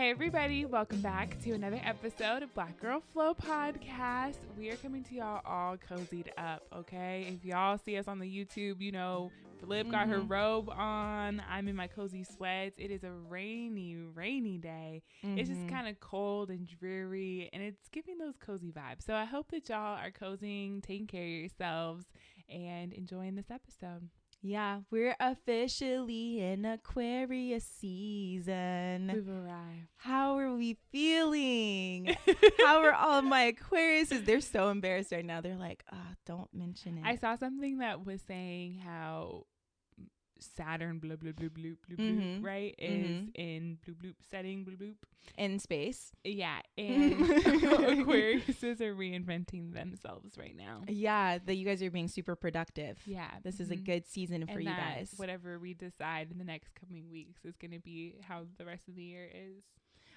Hey everybody, welcome back to another episode of Black Girl Flow Podcast. We are coming to y'all all cozied up, okay? If y'all see us on the YouTube, you know, Flip got her robe on. I'm in my cozy sweats. It is a rainy day. It's just kind of cold and dreary, and it's giving those cozy vibes. So I hope that y'all are cozying, taking care of yourselves, and enjoying this episode. Yeah, we're officially in Aquarius season. We've arrived. How are we feeling? How are all of my Aquariuses? They're so embarrassed right now. They're like, don't mention it. I saw something that was saying how Saturn bloop bloop bloop bloop bloop bloop, right, is in bloop bloop setting bloop bloop in space. Yeah, and Aquariuses are reinventing themselves right now. Yeah, that you guys are being super productive. Yeah, this is a good season for you guys. Whatever we decide in the next coming weeks is going to be how the rest of the year is.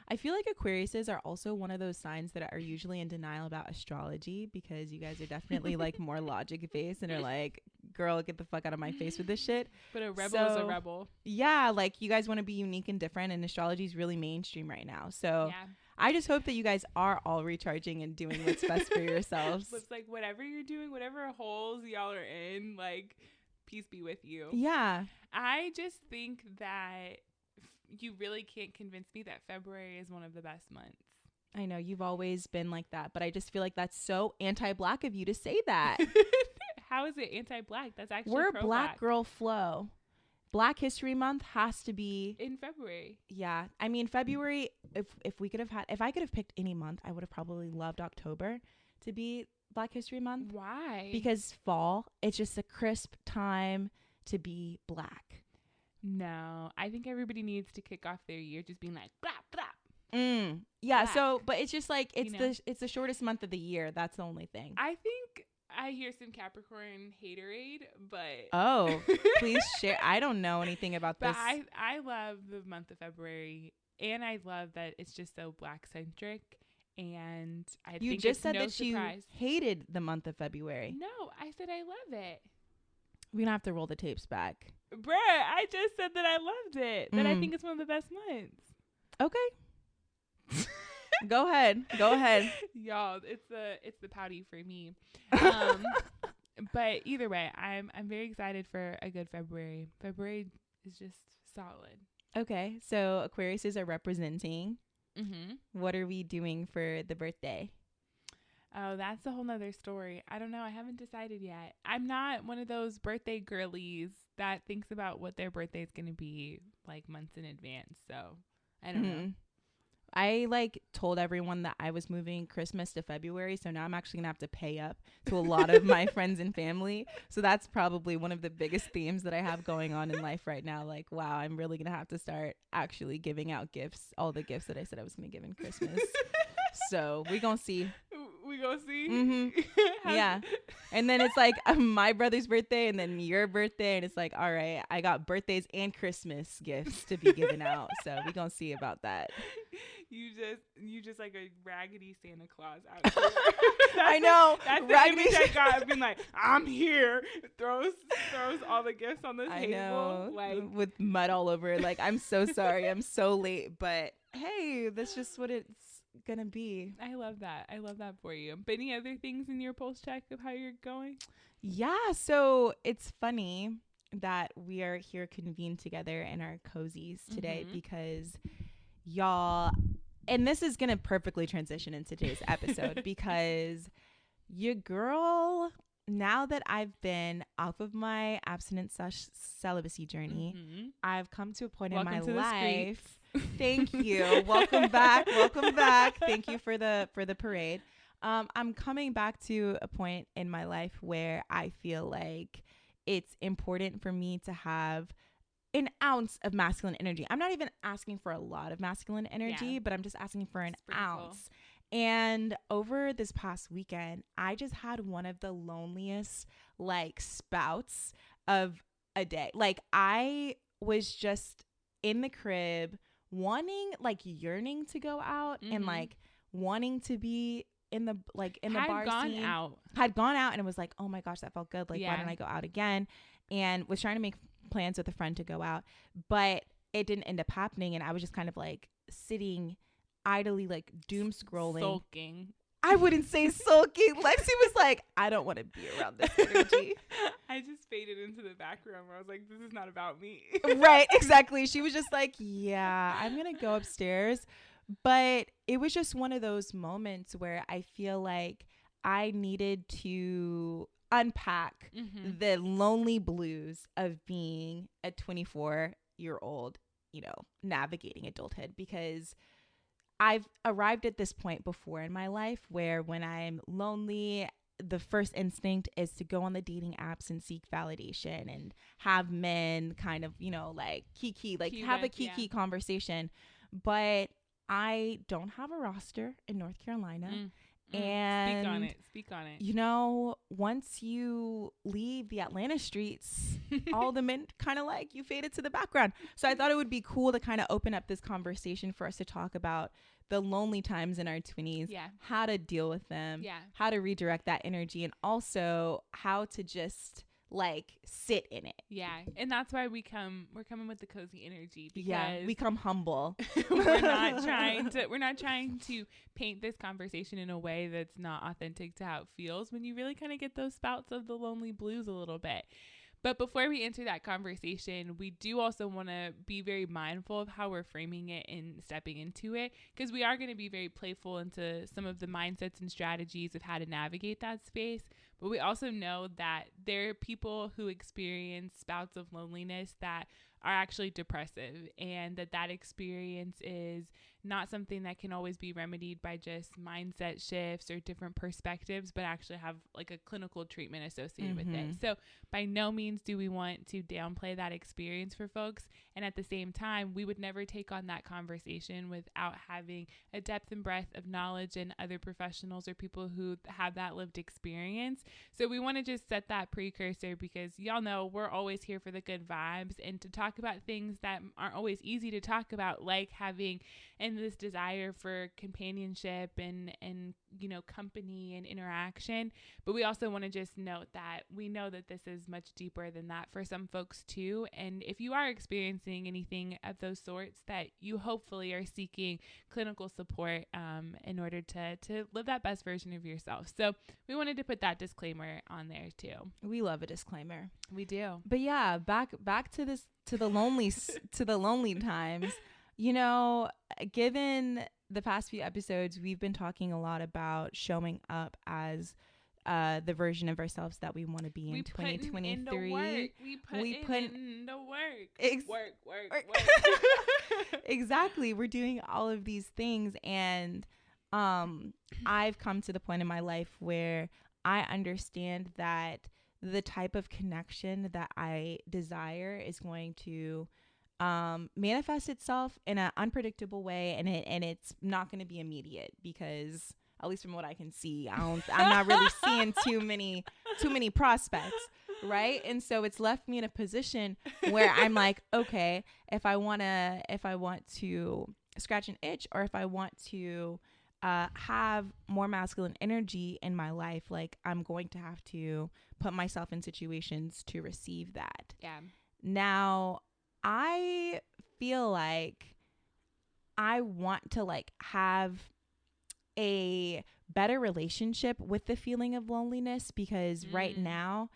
I feel like Aquariuses are also one of those signs that are usually in denial about astrology, because you guys are definitely like more logic based and are like, girl, get the fuck out of my face with this shit. But a rebel is a rebel. Yeah, like you guys want to be unique and different, and astrology is really mainstream right now. So yeah. I just hope that you guys are all recharging and doing what's best for yourselves. It's like whatever you're doing, whatever holes y'all are in, like peace be with you. Yeah. I just think that you really can't convince me that February is one of the best months. I know you've always been like that, but I just feel like that's so anti-Black of you to say that. How is it anti-Black? That's actually we're pro-Black. Black Girl Flow. Black History Month has to be in February. Yeah, I mean February. If I could have picked any month, I would have probably loved October to be Black History Month. Why? Because fall, it's just a crisp time to be Black. No, I think everybody needs to kick off their year just being like blah blah. Yeah, Black. So but it's just like it's you know? the shortest month of the year. That's the only thing. I think I hear some Capricorn haterade, but please share. I don't know anything about this. But I love the month of February, and I love that it's just so Black centric. And I you think just it's said no that surprise. You hated the month of February. No, I said I love it. We don't have to roll the tapes back. Bruh, I just said that I loved it. That I think it's one of the best months. Okay. Go ahead. Y'all, it's the pouty for me. But either way, I'm very excited for a good February. February is just solid. Okay. So Aquariuses are representing. What are we doing for the birthday? Oh, that's a whole nother story. I don't know. I haven't decided yet. I'm not one of those birthday girlies that thinks about what their birthday is going to be like months in advance. So I don't know. I told everyone that I was moving Christmas to February. So now I'm actually going to have to pay up to a lot of my friends and family. So that's probably one of the biggest themes that I have going on in life right now. Like, wow, I'm really going to have to start actually giving out gifts. All the gifts that I said I was going to give in Christmas. So we're going to see. We gonna see. Yeah. And then it's like my brother's birthday and then your birthday, and it's like, all right, I got birthdays and Christmas gifts to be given out. So we gonna see about that. You just like a raggedy Santa Claus out here. I know. That's raggedy the image I got. I've been like, I'm here. Throws all the gifts on the table. Know. Like with mud all over it. Like, I'm so sorry. I'm so late. But hey, that's just what it's gonna be. I love that for you. But any other things in your pulse check of how you're going? Yeah, so it's funny that we are here convened together in our cozies today because y'all, and this is gonna perfectly transition into today's episode because your girl, now that I've been off of my abstinence/celibacy journey, I've come to a point in my life. Thank you. Welcome back. Thank you for the parade. I'm coming back to a point in my life where I feel like it's important for me to have an ounce of masculine energy. I'm not even asking for a lot of masculine energy, but I'm just asking for an ounce. And over this past weekend, I just had one of the loneliest spouts of a day. Like, I was just in the crib yearning to go out and wanting to be in the bar scene. Had gone out and it was like, oh my gosh, that felt good. Why don't I go out again? And was trying to make plans with a friend to go out, but it didn't end up happening. And I was just kind of sitting idly, like doom scrolling, sulking. I wouldn't say sulking. Lexi was like, I don't want to be around this energy. I just faded into the background where I was like, this is not about me. Right, exactly. She was just like, yeah, I'm going to go upstairs. But it was just one of those moments where I feel like I needed to unpack the lonely blues of being a 24-year-old, navigating adulthood, because I've arrived at this point before in my life where when I'm lonely, the first instinct is to go on the dating apps and seek validation and have men kind of, like kiki, like have a kiki conversation. But I don't have a roster in North Carolina. And speak on it. Once you leave the Atlanta streets, all the men kind of like you faded to the background. So I thought it would be cool to kind of open up this conversation for us to talk about the lonely times in our 20s, how to deal with them, how to redirect that energy, and also how to just like sit in it. Yeah. And that's why we're coming with the cozy energy, because we come humble. we're not trying to paint this conversation in a way that's not authentic to how it feels when you really kind of get those spouts of the lonely blues a little bit. But before we enter that conversation, we do also want to be very mindful of how we're framing it and stepping into it, because we are going to be very playful into some of the mindsets and strategies of how to navigate that space. But we also know that there are people who experience bouts of loneliness that are actually depressive, and that experience is not something that can always be remedied by just mindset shifts or different perspectives, but actually have like a clinical treatment associated with it. So by no means do we want to downplay that experience for folks. And at the same time, we would never take on that conversation without having a depth and breadth of knowledge and other professionals or people who have that lived experience. So we want to just set that precursor, because y'all know we're always here for the good vibes and to talk about things that aren't always easy to talk about, like having and this desire for companionship and company and interaction. But we also want to just note that we know that this is much deeper than that for some folks too. And if you are experiencing anything of those sorts, that you hopefully are seeking clinical support in order to live that best version of yourself. So we wanted to put that disclaimer on there too. We love a disclaimer. We do. But yeah, back to this, to the lonely times. Given the past few episodes, we've been talking a lot about showing up as the version of ourselves that we want to be in 2023. We put in the work. Work. Exactly. We're doing all of these things, and I've come to the point in my life where I understand that the type of connection that I desire is going to manifest itself in an unpredictable way, and it's not going to be immediate, because at least from what I can see, I'm not really seeing too many prospects, right? And so it's left me in a position where I'm like, okay, if I want to scratch an itch, or if I want to have more masculine energy in my life, like I'm going to have to put myself in situations to receive that. Yeah. Now, I feel like I want to like have a better relationship with the feeling of loneliness, because right now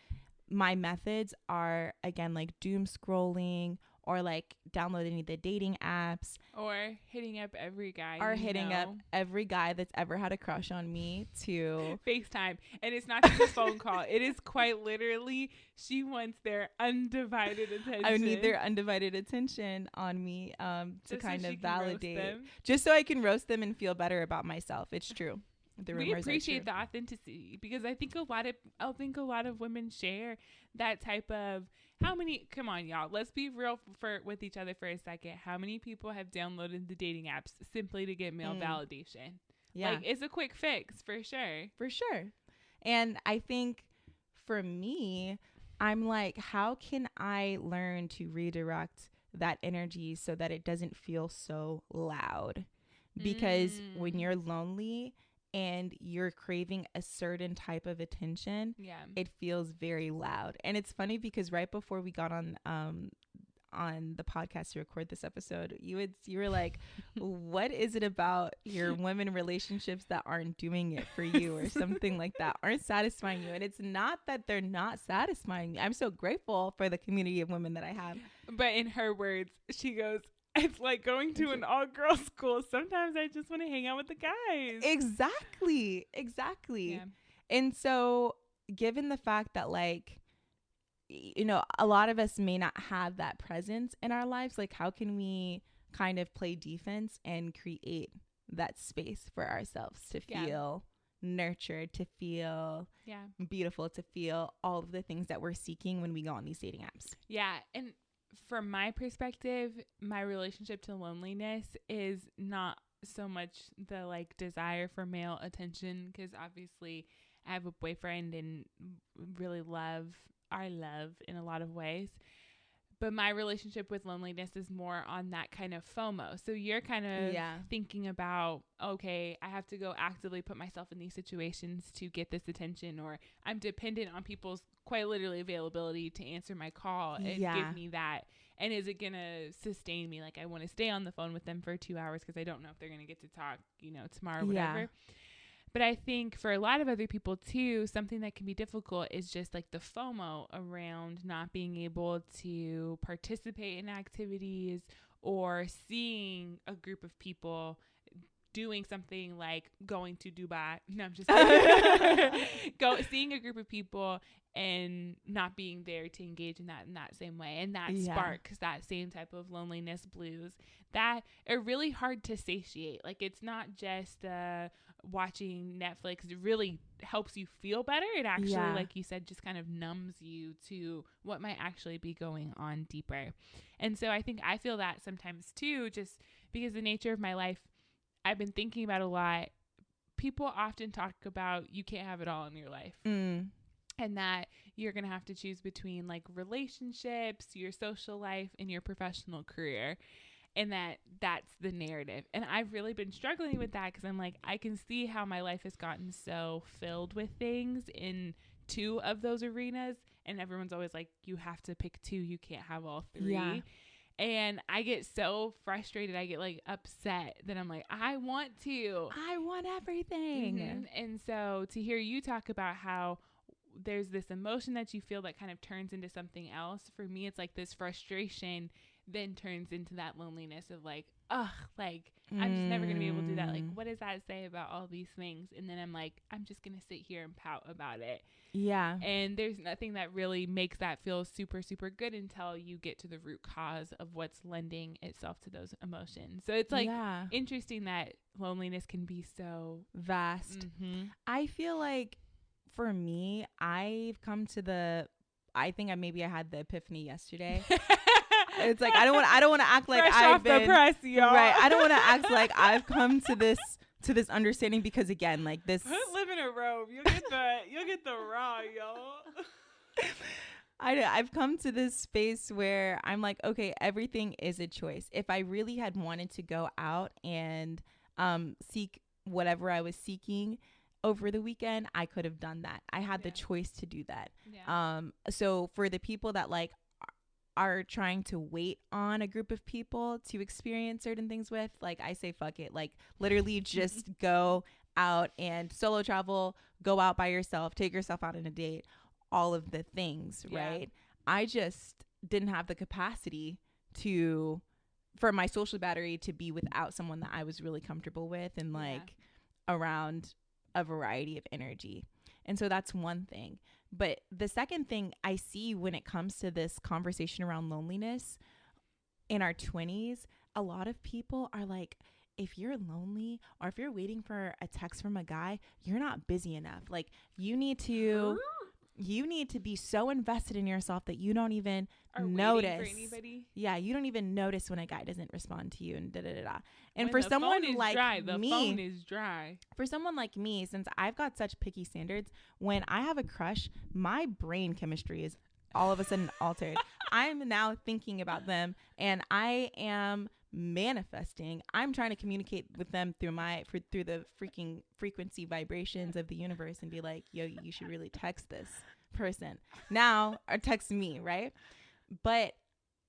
my methods are, again, like doom scrolling, or like downloading the dating apps, or hitting up every guy, up every guy that's ever had a crush on me to FaceTime. And it's not just a phone call. It is quite literally, she wants their undivided attention. I need their undivided attention on me to kind of validate, just so I can roast them and feel better about myself. It's true. We appreciate the authenticity, because I think a lot of women share that type of, come on, y'all, let's be real with each other for a second. How many people have downloaded the dating apps simply to get male validation? Yeah. Like, it's a quick fix for sure. For sure. And I think for me, I'm like, how can I learn to redirect that energy so that it doesn't feel so loud? Because when you're lonely and you're craving a certain type of attention, it feels very loud. And it's funny because right before we got on on the podcast to record this episode, you were like, what is it about your women relationships that aren't doing it for you, or something like that, aren't satisfying you? And it's not that they're not satisfying me. I'm so grateful for the community of women that I have. But in her words, she goes, it's like going to an all-girls school. Sometimes I just want to hang out with the guys. Exactly. Yeah. And so given the fact that, like, you know, a lot of us may not have that presence in our lives, like, how can we kind of play defense and create that space for ourselves to feel nurtured, to feel beautiful, to feel all of the things that we're seeking when we go on these dating apps? Yeah. And from my perspective, my relationship to loneliness is not so much the like desire for male attention, because obviously I have a boyfriend and really love in a lot of ways. But my relationship with loneliness is more on that kind of FOMO. So you're kind of thinking about, okay, I have to go actively put myself in these situations to get this attention, or I'm dependent on people's quite literally availability to answer my call and give me that. And is it going to sustain me? Like, I want to stay on the phone with them for 2 hours because I don't know if they're going to get to talk, you know, tomorrow or whatever. Yeah. But I think for a lot of other people too, something that can be difficult is just like the FOMO around not being able to participate in activities, or seeing a group of people doing something like going to Dubai. No, I'm just kidding. Seeing a group of people and not being there to engage in that same way. And that sparks that same type of loneliness blues that are really hard to satiate. Like, it's not just watching Netflix. It really helps you feel better. It actually, like you said, just kind of numbs you to what might actually be going on deeper. And so I think I feel that sometimes too, just because the nature of my life, I've been thinking about a lot. People often talk about you can't have it all in your life. And that you're going to have to choose between like relationships, your social life, and your professional career. And that's the narrative. And I've really been struggling with that, because I'm like, I can see how my life has gotten so filled with things in 2 of those arenas. And everyone's always like, you have to pick 2. You can't have all 3. Yeah. And I get so frustrated. I get like upset that I'm like, I want everything. Mm-hmm. And so to hear you talk about how there's this emotion that you feel that kind of turns into something else. For me, it's like this frustration then turns into that loneliness of like, ugh, like I'm just never going to be able to do that. Like, what does that say about all these things? And then I'm like, I'm just going to sit here and pout about it. Yeah. And there's nothing that really makes that feel super, super good until you get to the root cause of what's lending itself to those emotions. So it's like interesting that loneliness can be so vast. Mm-hmm. I feel like for me, I've come to I think I had the epiphany yesterday. It's like I don't want to act like I've been the press, y'all. Right. I don't want to act like I've come to this understanding, because again, like this, live in a robe. You'll get the raw, y'all. I've come to this space where I'm like, okay, everything is a choice. If I really had wanted to go out and seek whatever I was seeking over the weekend, I could have done that. I had the choice to do that. Yeah. So for the people that like are trying to wait on a group of people to experience certain things with, like, I say fuck it. Like, literally just go out and solo travel, go out by yourself, take yourself out on a date, all of the things, right? I just didn't have the capacity for my social battery to be without someone that I was really comfortable with and like around a variety of energy. And so that's one thing. But the second thing I see when it comes to this conversation around loneliness in our 20s, a lot of people are like, if you're lonely or if you're waiting for a text from a guy, you're not busy enough. Like, you need to be so invested in yourself that you don't even notice. For anybody? Yeah, you don't even notice when a guy doesn't respond to you and da da da da. And when for someone like me, the phone is dry. For someone like me, since I've got such picky standards, when I have a crush, my brain chemistry is all of a sudden altered. I'm now thinking about them, and I am manifesting. I'm trying to communicate with them through the freaking frequency vibrations of the universe and be like, yo, you should really text this person now, or text me, right? But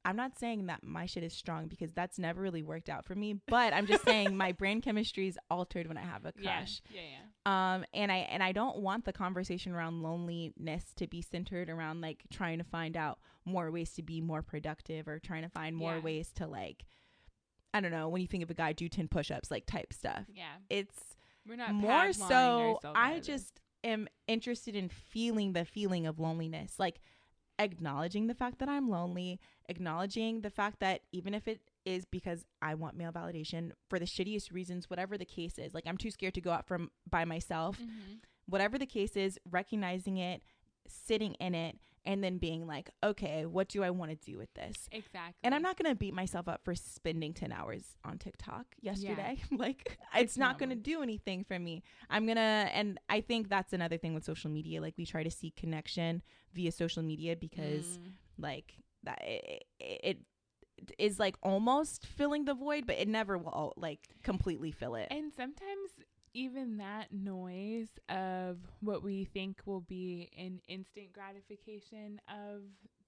I'm not saying that my shit is strong because that's never really worked out for me, but I'm just saying my brain chemistry is altered when I have a crush. And I don't want the conversation around loneliness to be centered around like trying to find out more ways to be more productive or trying to find more ways to like, I don't know, when you think of a guy do 10 push-ups, like type stuff. We're not more so I just am interested in feeling the feeling of loneliness, like acknowledging the fact that I'm lonely, acknowledging the fact that even if it is because I want male validation for the shittiest reasons, whatever the case is, like I'm too scared to go out by myself, whatever the case is, recognizing it, sitting in it, and then being like, okay, what do I want to do with this? Exactly. And I'm not going to beat myself up for spending 10 hours on TikTok yesterday. Like it's not going to do anything for me. And I think that's another thing with social media. Like we try to seek connection via social media because like that it is like almost filling the void, but it never will like completely fill it. And sometimes even that noise of what we think will be an instant gratification of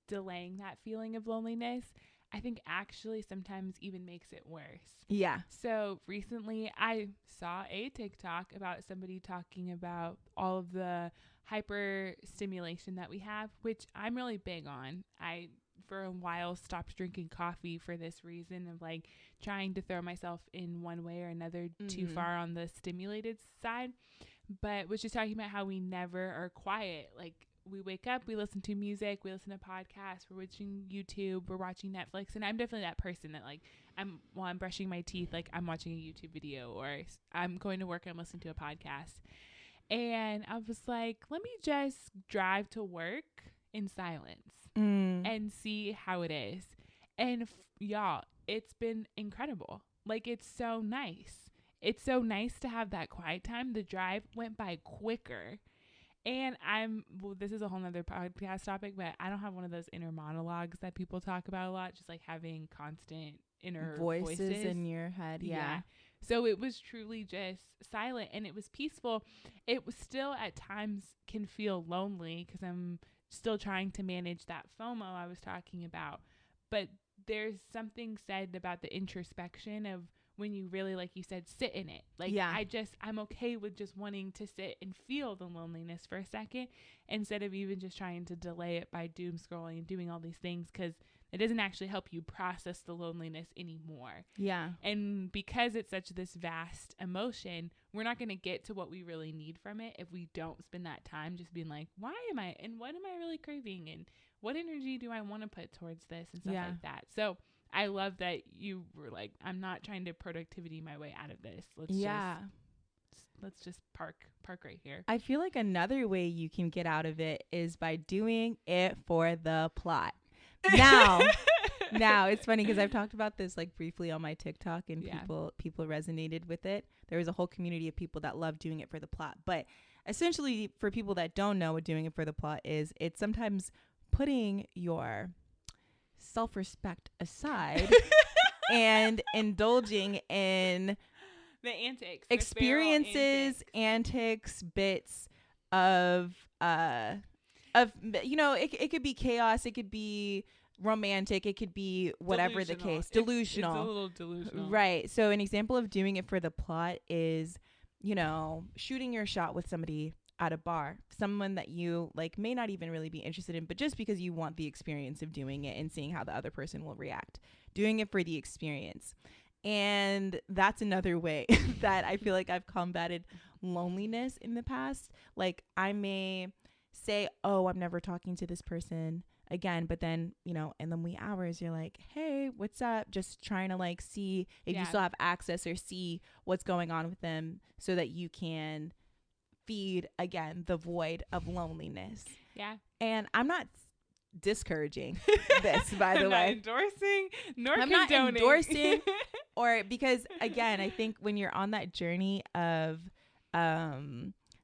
delaying that feeling of loneliness, I think actually sometimes even makes it worse. Yeah. So recently I saw a TikTok about somebody talking about all of the hyper stimulation that we have, which I'm really big on. I for a while stopped drinking coffee for this reason of like trying to throw myself in one way or another too far on the stimulated side, but was just talking about how we never are quiet. Like we wake up, we listen to music, we listen to podcasts, we're watching YouTube, we're watching Netflix. And I'm definitely that person that like while I'm brushing my teeth, like I'm watching a YouTube video, or I'm going to work and listening to a podcast. And I was like, let me just drive to work in silence and see how it is. And y'all, it's been incredible. Like, it's so nice. It's so nice to have that quiet time. The drive went by quicker. And this is a whole nother podcast topic, but I don't have one of those inner monologues that people talk about a lot, just like having constant inner voices in your head. Yeah. So it was truly just silent and it was peaceful. It was still at times can feel lonely because I'm still trying to manage that FOMO I was talking about. But there's something said about the introspection of when you really, like you said, sit in it. Like, I'm okay with just wanting to sit and feel the loneliness for a second instead of even just trying to delay it by doom scrolling and doing all these things, because it doesn't actually help you process the loneliness anymore. Yeah. And because it's such this vast emotion, we're not going to get to what we really need from it if we don't spend that time just being like, why am I, and what am I really craving? And what energy do I want to put towards this and stuff like that? So I love that you were like, I'm not trying to productivity my way out of this. Let's just park right here. I feel like another way you can get out of it is by doing it for the plot. Now it's funny because I've talked about this like briefly on my TikTok and people resonated with it. There was a whole community of people that love doing it for the plot. But essentially, for people that don't know what doing it for the plot is, it's sometimes putting your self-respect aside and indulging in the antics, experiences, antics, bits of you know, it could be chaos, it could be romantic, it could be whatever the case. Delusional. It's a little delusional. Right. So an example of doing it for the plot is, you know, shooting your shot with somebody at a bar, someone that you like may not even really be interested in, but just because you want the experience of doing it and seeing how the other person will react, doing it for the experience. And that's another way that I feel like I've combated loneliness in the past. Like I may say, oh, I'm never talking to this person again, but then, you know, in the wee hours you're like, hey, what's up? Just trying to like see if you still have access or see what's going on with them so that you can feed again the void of loneliness. Yeah. And I'm not discouraging this, by the way. Not endorsing nor I'm condoning. Not endorsing or because again, I think when you're on that journey of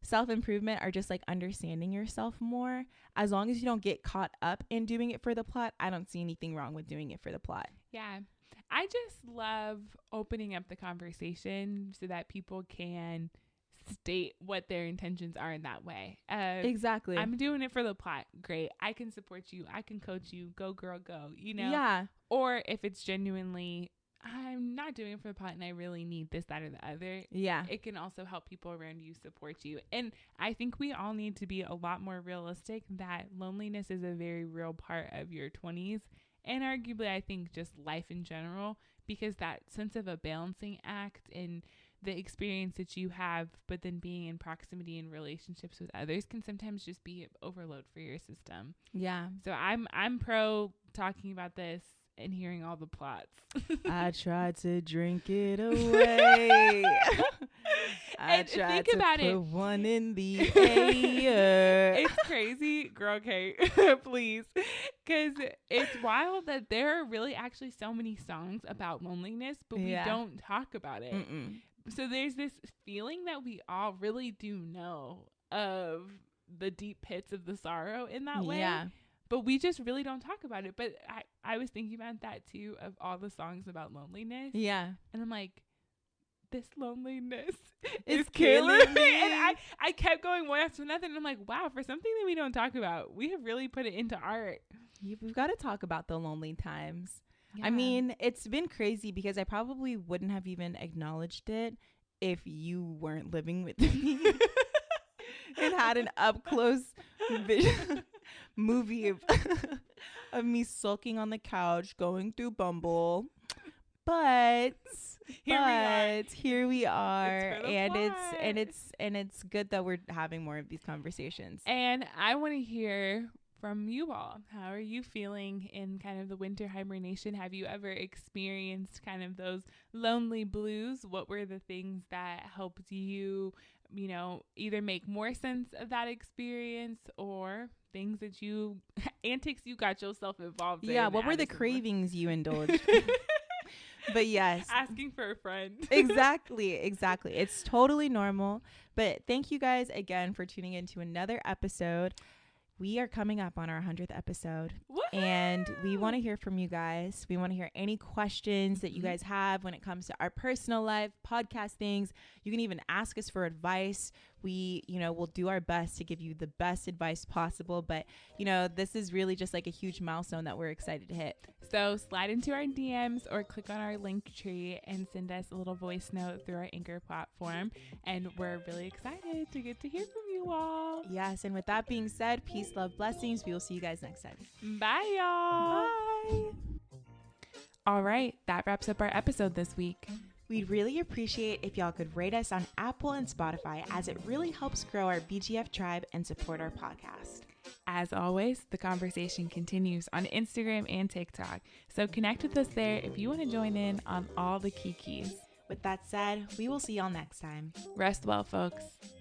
self-improvement or just like understanding yourself more, as long as you don't get caught up in doing it for the plot, I don't see anything wrong with doing it for the plot. Yeah. I just love opening up the conversation so that people can state what their intentions are in that way. Exactly. I'm doing it for the plot. Great. I can support you. I can coach you. Go girl, go. You know? Yeah. or if it's genuinely, I'm not doing it for the pot and I really need this, that, or the other. Yeah. It can also help people around you support you. And I think we all need to be a lot more realistic that loneliness is a very real part of your 20s. And arguably, I think just life in general, because that sense of a balancing act and the experience that you have, but then being in proximity and relationships with others can sometimes just be an overload for your system. Yeah. So I'm pro talking about this and hearing all the plots. I tried to drink it away. I And tried think to about put it. one in the air. It's crazy, girl, Kate, please. Because it's wild that there are really actually so many songs about loneliness, but we don't talk about it. Mm-mm. So there's this feeling that we all really do know of the deep pits of the sorrow in that way. Yeah. But we just really don't talk about it. But I was thinking about that too, of all the songs about loneliness. Yeah. And I'm like, this loneliness is killing me. And I kept going one after another. And I'm like, wow, for something that we don't talk about, we have really put it into art. We've got to talk about the lonely times. Yeah. I mean, it's been crazy because I probably wouldn't have even acknowledged it if you weren't living with me and had an up close movie of me sulking on the couch going through Bumble. But here we are. And it's good that we're having more of these conversations. And I want to hear from you all. How are you feeling in kind of the winter hibernation? Have you ever experienced kind of those lonely blues? What were the things that helped you, either make more sense of that experience, or things that antics you got yourself involved in? Yeah, what were the cravings you indulged? But yes, asking for a friend. Exactly. It's totally normal. But thank you guys again for tuning in to another episode. We are coming up on our 100th episode. Woo-hoo! And we want to hear from you guys. We want to hear any questions that you guys have when it comes to our personal life, podcast things. You can even ask us for advice. We, we'll do our best to give you the best advice possible. But, this is really just like a huge milestone that we're excited to hit. So slide into our DMs or click on our link tree and send us a little voice note through our Anchor platform. And we're really excited to get to hear from you all. Yes. And with that being said, peace, love, blessings. We will see you guys next time. Bye, y'all. Bye. All right. That wraps up our episode this week. We'd really appreciate if y'all could rate us on Apple and Spotify, as it really helps grow our BGF tribe and support our podcast. As always, the conversation continues on Instagram and TikTok, so connect with us there if you want to join in on all the kikis. With that said, we will see y'all next time. Rest well, folks.